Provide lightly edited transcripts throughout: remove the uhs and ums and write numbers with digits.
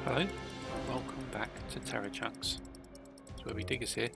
Hello, welcome back to TerraChunks. It's WebbyDiggers here.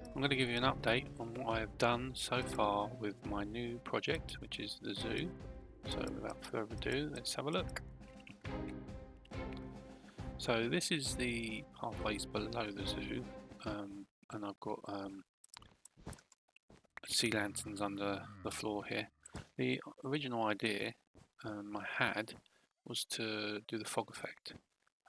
I'm going to give you an update on what I have done so far with my new project, which is the zoo. So without further ado, let's have a look. So this is the pathways below the zoo, and I've got sea lanterns under the floor here. The original idea I had was to do the fog effect.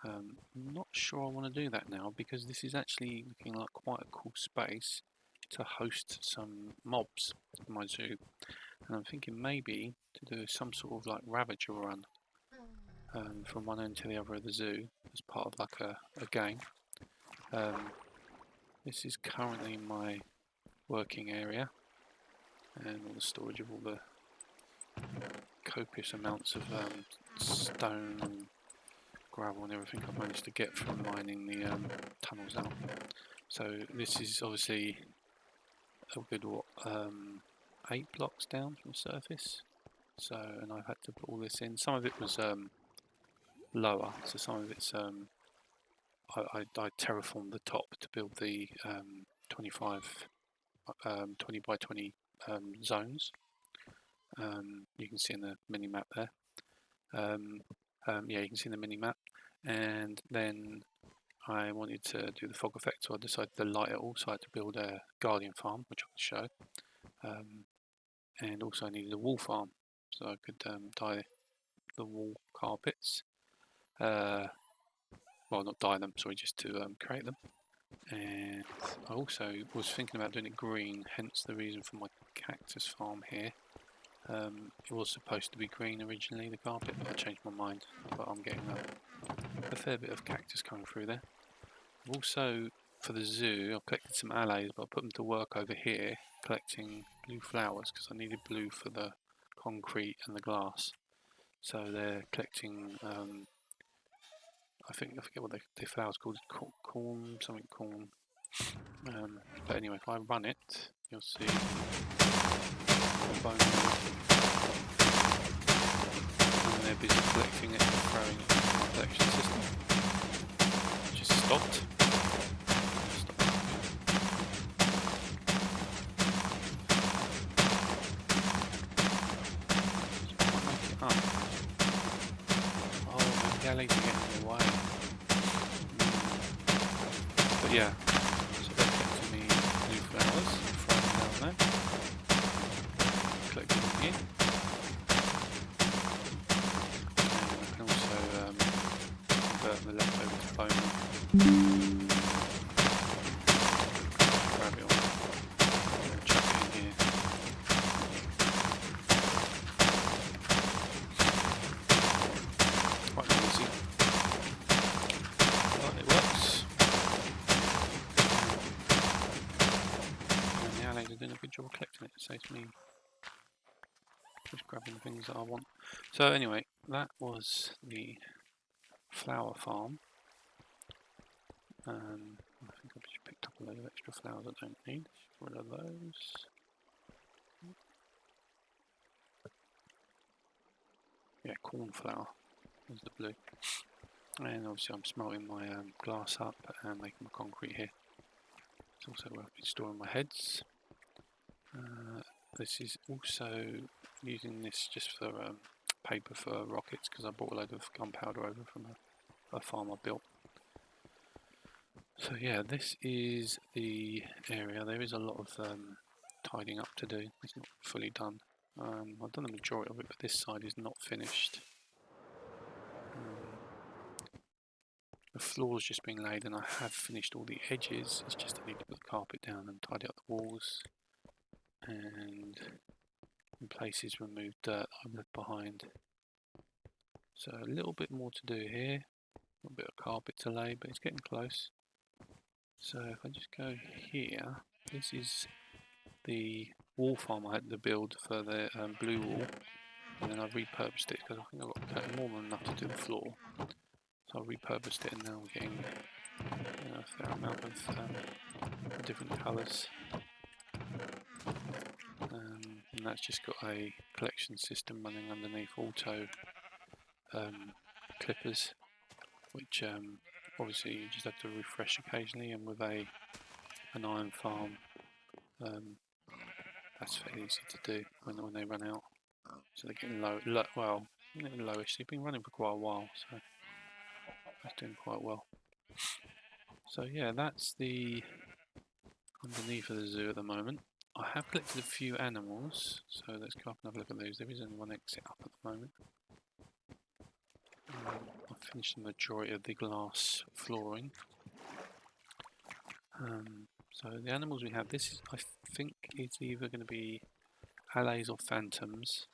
I'm not sure I want to do that now because this is actually looking like quite a cool space to host some mobs in my zoo, and I'm thinking maybe to do some sort of like Ravager run from one end to the other of the zoo as part of like a game. This is currently my working area and all the storage of all the copious amounts of stone and gravel and everything I've managed to get from mining the tunnels out. So this is obviously a good 8 blocks down from the surface. So, and I've had to put all this in. Some of it was lower, so some of it's I terraformed the top to build the 20 by 20 zones. You can see in the mini map there. Yeah, you can see in the mini map. And then I wanted to do the fog effect, so I decided to light it all. So I had to build a guardian farm, which I can show. And also I needed a wool farm, so I could dye the wool carpets. Well, not dye them, sorry, just to create them. And I also was thinking about doing it green, hence the reason for my cactus farm here. It was supposed to be green originally, the carpet, but I changed my mind. But I'm getting a fair bit of cactus coming through there. Also, for the zoo, I've collected some allays, but I put them to work over here collecting blue flowers because I needed blue for the concrete and the glass. So they're collecting, I forget what the flower's called, corn, something corn. But anyway, if I run it, you'll see bone, and they're busy collecting it and throwing it into my collection system. Just stopped. The alleys are getting in the way. But yeah, so they're collecting me blue flowers, throwing them down there. Collecting them here. And I can also convert the leftover to bone. Grab it all and chuck it in here. Quite easy. But it works. And the allays are doing a good job of collecting it. It saves me just grabbing the things that I want. So anyway, that was the flower farm. I think I've just picked up a load of extra flowers I don't need. Get rid of those. Yeah, cornflower is the blue. And obviously I'm smelting my glass up and making my concrete here. It's also where I've been storing my heads. This is also using this just for paper for rockets because I brought a load of gunpowder over from a farm I built. So yeah, this is the area. There is a lot of tidying up to do. It's not fully done. I've done the majority of it, but this side is not finished. The floor's just been laid and I have finished all the edges. It's just I need to put the carpet down and tidy up the walls. And in places remove dirt I've left behind. So a little bit more to do here. A little bit of carpet to lay, but it's getting close. So if I just go here, this is the wall farm I had to build for the blue wall, and then I repurposed it because I think I've got more than enough to do the floor. So I repurposed it and now I'm getting a fair amount of different colours. And that's just got a collection system running underneath auto clippers. which obviously you just have to refresh occasionally, and with an iron farm, that's fairly easy to do when they run out. So they're getting well, lowish. They've been running for quite a while, so that's doing quite well. So yeah, that's the underneath of the zoo at the moment. I have collected a few animals, so let's go up and have a look at those. There is only one exit up at the moment. I've finished the majority of the glass flooring. So the animals we have, this is, I think it's either going to be allays or phantoms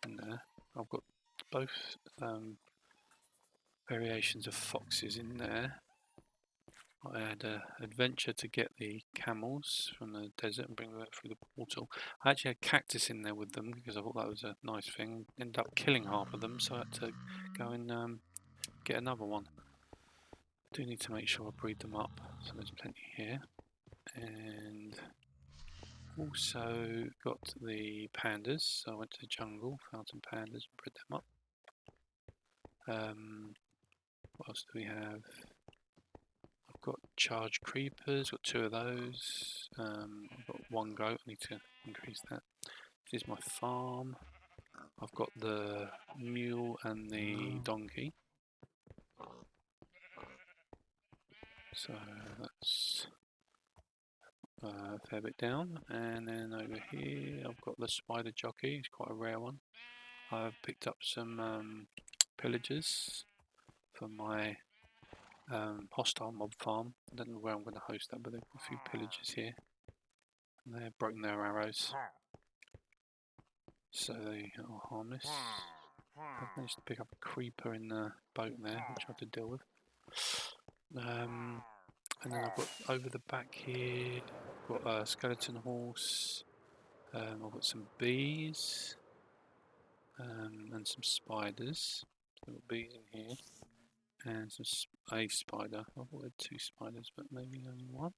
in there. I've got both variations of foxes in there. I had an adventure to get the camels from the desert and bring them through the portal. I actually had cactus in there with them because I thought that was a nice thing. Ended up killing half of them, so I had to go and get another one. I do need to make sure I breed them up, so there's plenty here. And also got the pandas, so I went to the jungle, found some pandas and bred them up. What else do we have? I've got charged creepers, got 2 of those. I've got 1 goat, I need to increase that. This is my farm. I've got the mule and the donkey. So that's a fair bit down. And then over here I've got the spider jockey, it's quite a rare one. I've picked up some pillagers for my hostile mob farm. I don't know where I'm going to host that, but there are a few pillagers here. And they've broken their arrows, so they are harmless. I've managed to pick up a creeper in the boat there, which I have to deal with. And then I've got over the back here, I've got a skeleton horse. I've got some bees and some spiders. So I've got bees in here and a spider. I thought I had 2 spiders, but maybe only 1.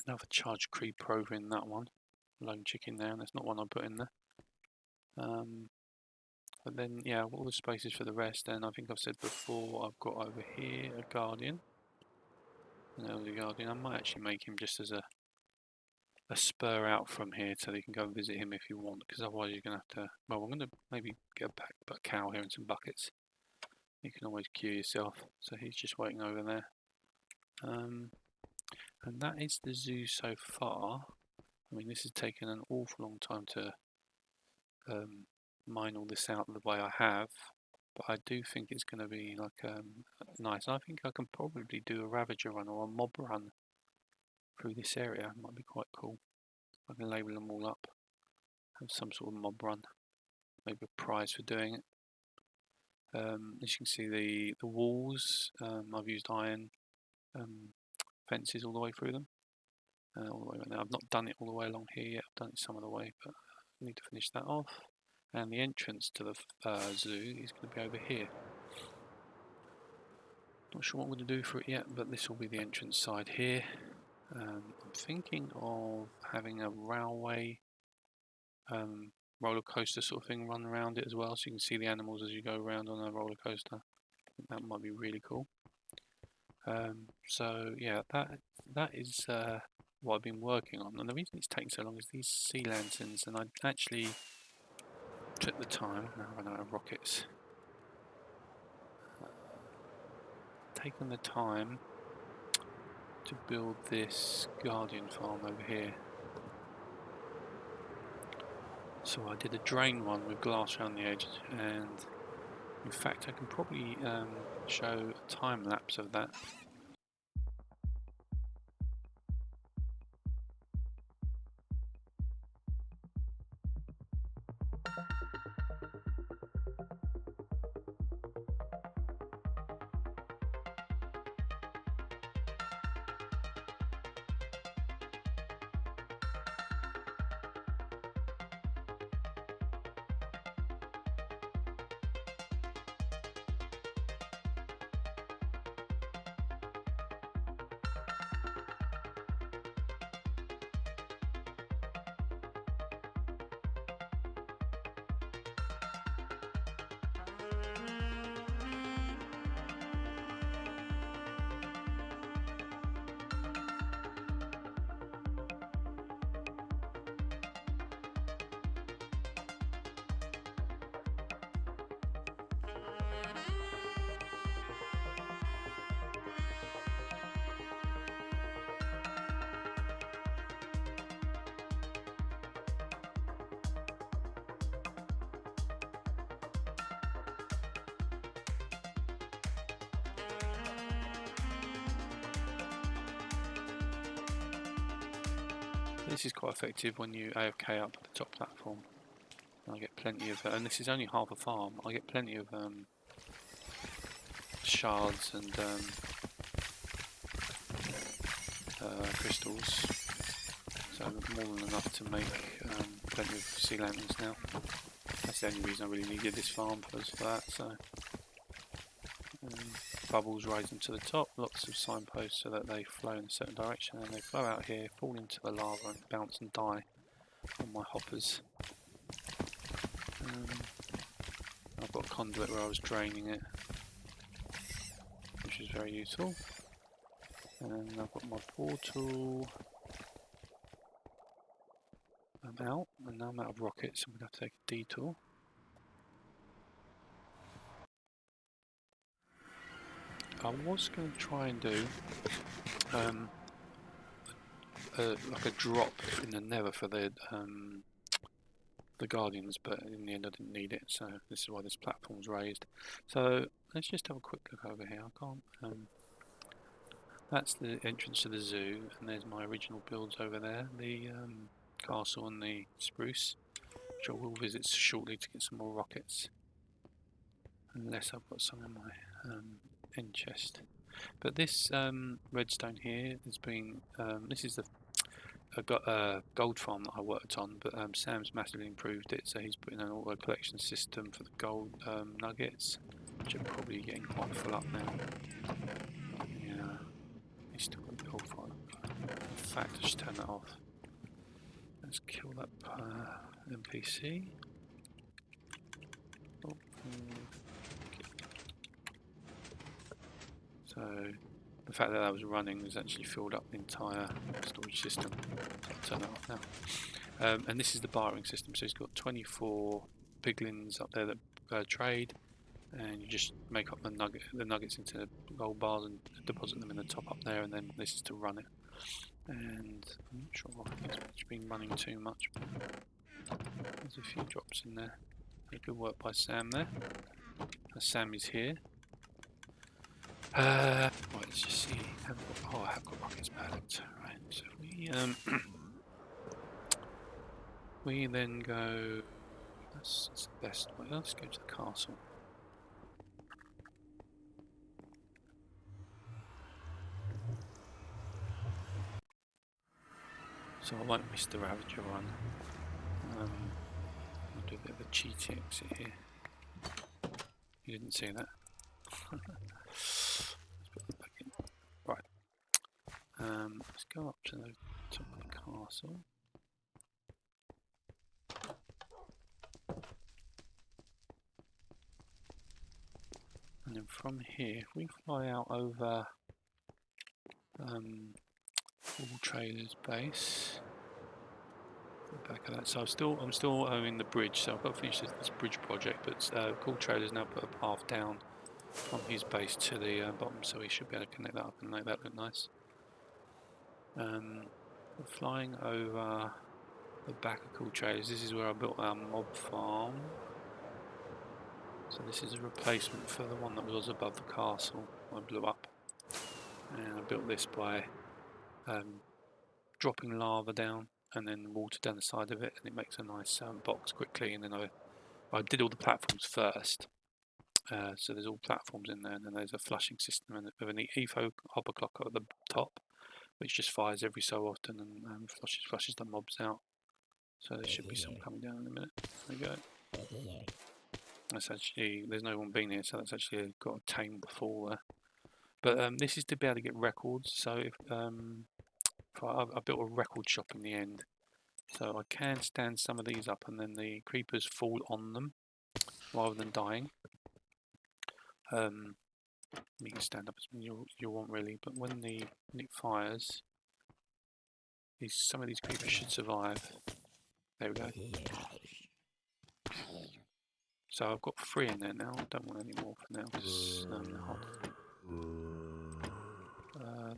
Another charged creeper over in that one. Lone chicken there, and that's not one I put in there. But then, yeah, all the spaces for the rest. And I think I've said before, I've got over here a guardian, an elder guardian. I might actually make him just as a spur out from here, so you can go and visit him if you want. Because otherwise, you're gonna have to. Well, I'm gonna maybe get a cow here and some buckets. You can always cue yourself. So he's just waiting over there. And that is the zoo so far. I mean, this has taken an awful long time to mine all this out the way I have, but I do think it's going to be like nice. I think I can probably do a Ravager run or a mob run through this area. It might be quite cool. I can label them all up, have some sort of mob run, maybe a prize for doing it. As you can see, the walls, I've used iron fences all the way through them. All the way right now. I've not done it all the way along here yet. I've done it some of the way, but I need to finish that off. And the entrance to the zoo is going to be over here. Not sure what I'm going to do for it yet, but this will be the entrance side here. I'm thinking of having a railway roller coaster sort of thing run around it as well, so you can see the animals as you go around on a roller coaster. I think that might be really cool. So yeah, that is what I've been working on, and the reason it's taking so long is these sea lanterns, and I actually took the time. Now I run out of rockets. Taken the time to build this guardian farm over here. So I did a drain one with glass around the edge, and in fact I can probably show a time lapse of that. This is quite effective when you AFK up at the top platform. I get plenty of, and this is only half a farm. I get plenty of shards and crystals. So more than enough to make plenty of sea lanterns now. That's the only reason I really needed this farm was for that. So bubbles rising to the top, lots of signposts so that they flow in a certain direction, and they flow out here, fall into the lava and bounce and die on my hoppers. I've got a conduit where I was draining it, which is very useful. And I've got my portal. I'm out, and now I'm out of rockets, so I'm going to have to take a detour. I was going to try and do like a drop in the nether for the guardians, but in the end I didn't need it, so this is why this platform's raised. So let's just have a quick look over here. I can't. That's the entrance to the zoo, and there's my original builds over there, the castle and the spruce, which I will visit shortly to get some more rockets, unless I've got some in my end chest. But this redstone here has been, this is the gold farm that I worked on, but Sam's massively improved it, so he's put in an auto collection system for the gold nuggets, which are probably getting quite full up now. Yeah, he's still got the gold farm. In fact, I should turn that off. Let's kill that NPC. Oh, so the fact that that was running has actually filled up the entire storage system. I'll turn that off now. And this is the bartering system, so it's got 24 piglins up there that trade, and you just make up the nuggets into gold bars and deposit them in the top up there, and then this is to run it. And I'm not sure it's been running too much, but there's a few drops in there. Good work by Sam there. Sam is here. Right, let's just see. I have got rockets backed. Right, so we then go. That's the best way. Let's go to the castle. So I won't miss the Ravager run. I'll do a bit of a cheaty exit here. You didn't see that. Let's put that back in. Right. Let's go up to the top of the castle. And then from here, if we fly out over All Trailers base, back of that. So I'm still owning the bridge, so I've got to finish this bridge project. But Cool Trailer's now put a path down from his base to the bottom, so we should be able to connect that up and make that look nice. We're flying over the back of Cool Trailers. This is where I built our mob farm. So this is a replacement for the one that was above the castle I blew up. And I built this by dropping lava down and then water down the side of it, and it makes a nice box quickly. And then I did all the platforms first. So there's all platforms in there, and then there's a flushing system with an EFO hopper clock at the top, which just fires every so often and flushes the mobs out. So there should be some coming down in a minute. There we go. That's actually, there's no one been here, so that's actually got a tame fall there. But this is to be able to get records. So if I built a record shop in the end, so I can stand some of these up, and then the creepers fall on them rather than dying. You can stand up as many you want really, but when it fires, some of these creepers should survive. There we go. So I've got 3 in there now. I don't want any more for now because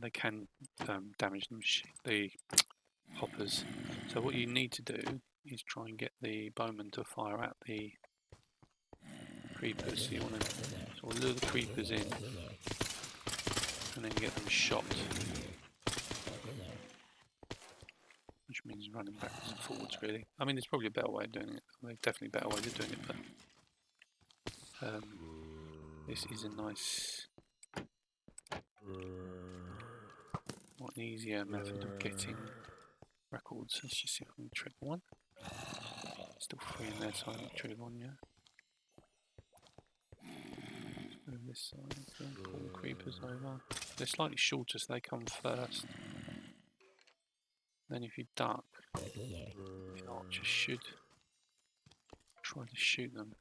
they can damage the hoppers. So what you need to do is try and get the bowman to fire at the creepers. So you want to sort of lure the creepers in and then get them shot. Which which means running backwards and forwards really. I mean, there's probably a better way of doing it. There's definitely better ways of doing it, but this is a nice, more easier method of getting records. Let's just see if we can trigger one. Still 3 in there, so I haven't triggered one yet. Move this side, pull the creepers over. They're slightly shorter, so they come first. Then if you duck, the archer should try to shoot them.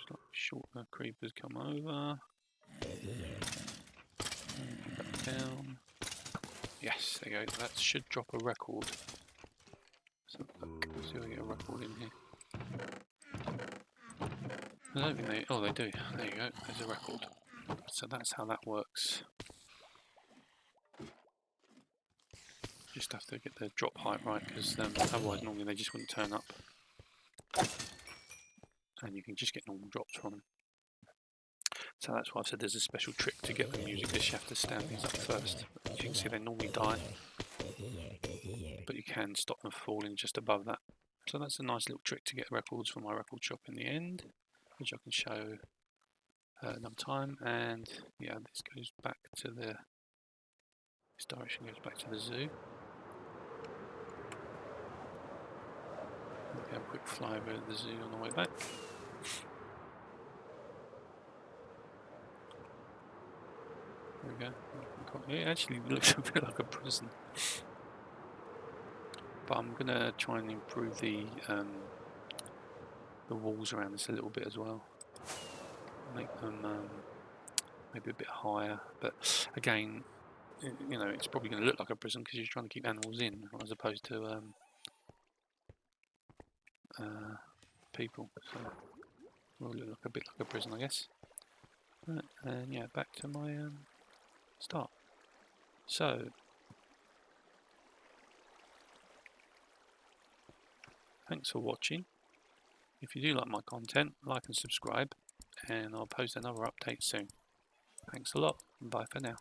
Slightly shorter creepers come over. Back down. Yes, there you go. That should drop a record. So let's see if we get a record in here. I don't think they. Oh, they do. There you go. There's a record. So that's how that works. Just have to get the drop height right, because otherwise normally they just wouldn't turn up. And you can just get normal drops from them. So that's why I've said there's a special trick to get them using this. You have to stand these up first. As you can see, they normally die, but you can stop them falling just above that. So that's a nice little trick to get records from my record shop in the end, which I can show another time. And yeah, this goes back to the. This direction goes back to the zoo. We'll have a quick fly over the zoo on the way back. There we go. It actually looks a bit like a prison. But I'm gonna try and improve the walls around this a little bit as well. Make them maybe a bit higher. But again, you know, it's probably going to look like a prison because you're trying to keep animals in as opposed to people. So it will look a bit like a prison, I guess. Right, and yeah, back to my start. So thanks for watching. If you do like my content, like and subscribe, and I'll post another update soon. Thanks a lot, and bye for now.